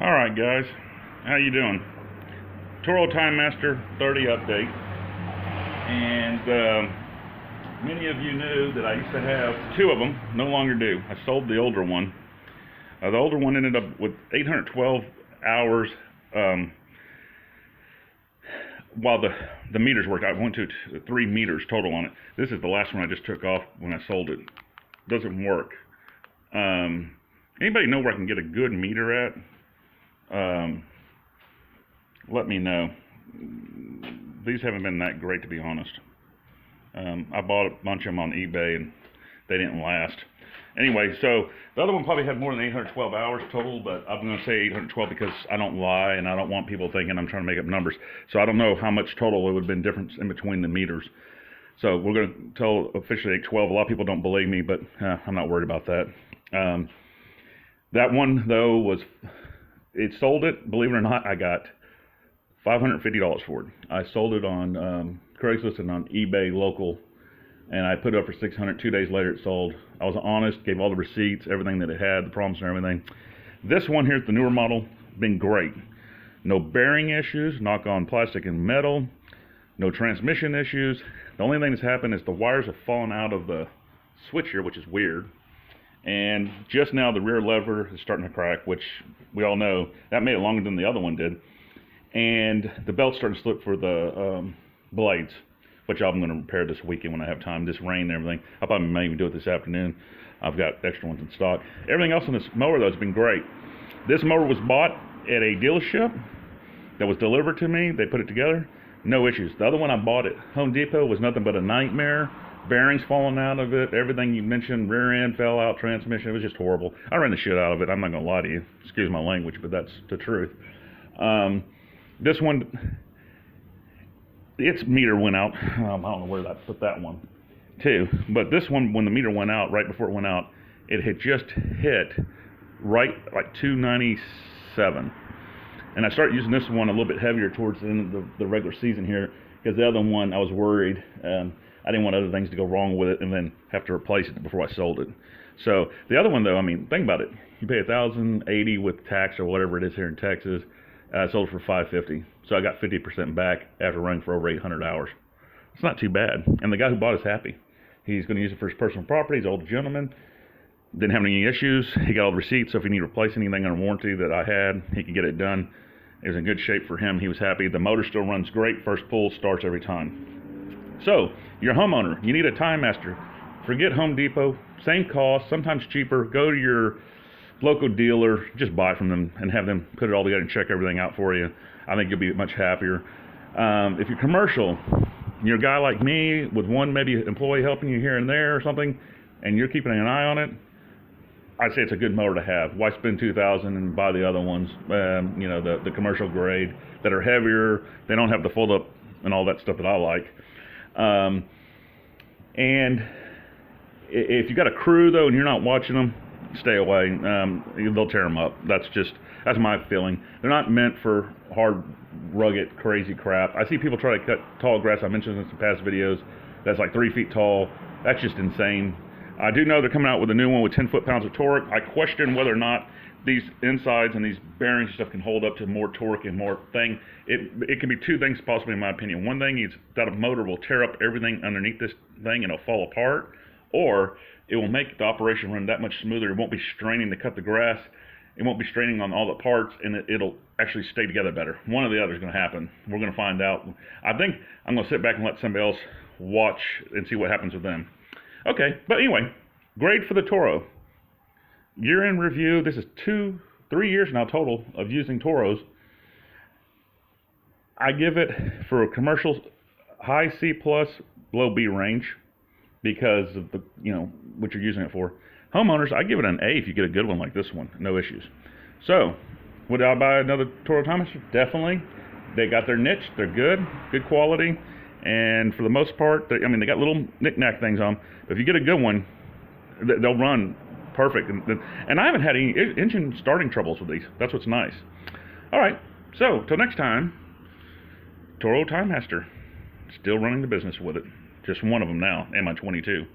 All right, guys, how you doing? Toro Timemaster 30 update, and many of you knew that I used to have two of them. No longer do. I sold the older one. The older one ended up with 812 hours. While the meters worked, I went to 3 meters total on it. This is the last one I just took off when I sold it. Doesn't work. Anybody know where I can get a good meter at? Let me know. These haven't been that great, to be honest. I bought a bunch of them on eBay and they didn't last. Anyway, so the other one probably had more than 812 hours total, but I'm going to say 812 because I don't lie and I don't want people thinking I'm trying to make up numbers. So I don't know how much total it would have been difference in between the meters. So we're going to tell officially 812. A lot of people don't believe me, but I'm not worried about that. That one, though, it sold it. Believe it or not, I got $550 for it. I sold it on Craigslist and on eBay local, and I put it up for $600. 2 days later, it sold. I was honest, gave all the receipts, everything that it had, the problems and everything. This one here, the newer model, been great. No bearing issues, knock on plastic and metal. No transmission issues. The only thing that's happened is the wires have fallen out of the switch here, which is weird. And just now the rear lever is starting to crack, which we all know that made it longer than the other one did. And the belt's starting to slip for the blades, which I'm going to repair this weekend when I have time. This rain and everything, I probably may even do it this afternoon. I've got extra ones in stock. Everything else on this mower, though, has been great. This mower was bought at a dealership that was delivered to me. They put it together, no issues. The other one I bought at Home Depot was nothing but a nightmare. Bearings falling out of it, everything you mentioned, rear end fell out, transmission, it was just horrible. I ran the shit out of it. I'm not going to lie to you. Excuse my language, but that's the truth. This one, its meter went out. I don't know where I put that one too. But this one, when the meter went out, right before it went out, it had just hit right like 297. And I started using this one a little bit heavier towards the end of the regular season here, because the other one I was worried. I didn't want other things to go wrong with it and then have to replace it before I sold it. So the other one, though, I mean, think about it. You pay $1,080 with tax or whatever it is here in Texas. I sold it for $550. So I got 50% back after running for over 800 hours. It's not too bad. And the guy who bought is happy. He's going to use it for his personal property. He's an old gentleman. Didn't have any issues. He got all the receipts. So if he needed to replace anything under warranty that I had, he could get it done. It was in good shape for him. He was happy. The motor still runs great. First pull starts every time. So, you're a homeowner, you need a Timemaster. Forget Home Depot, same cost, sometimes cheaper. Go to your local dealer, just buy from them and have them put it all together and check everything out for you. I think you'll be much happier. If you're commercial, you're a guy like me with one maybe employee helping you here and there or something, and you're keeping an eye on it, I'd say it's a good mower to have. Why spend $2,000 and buy the other ones, the commercial grade that are heavier, they don't have the fold up and all that stuff that I like. And if you got a crew though and you're not watching them, stay away. They'll tear them up. That's my feeling. They're not meant for hard, rugged, crazy crap. I see people try to cut tall grass. I mentioned in some past videos that's like 3 feet tall. That's just insane. I do know they're coming out with a new one with 10 foot-pounds of torque. I question whether or not these insides and these bearings and stuff can hold up to more torque and more thing. It can be two things possibly in my opinion. One thing is that a motor will tear up everything underneath this thing and it'll fall apart, or it will make the operation run that much smoother. It won't be straining to cut the grass. It won't be straining on all the parts, and it'll actually stay together better. One or the other is going to happen. We're going to find out. I think I'm going to sit back and let somebody else watch and see what happens with them. Okay, but anyway, grade for the Toro. Year-end review. This is 3 years now total of using Toros. I give it, for commercials, high C+, low B range because of the what you're using it for. Homeowners, I give it an A if you get a good one like this one. No issues. So, would I buy another Toro Timemaster? Definitely. They got their niche. They're good quality, and for the most part, they got little knick-knack things on them. But if you get a good one, they'll run perfect. And I haven't had any engine starting troubles with these. That's what's nice. All right. So, till next time, Toro Timemaster. Still running the business with it. Just one of them now, and my 22.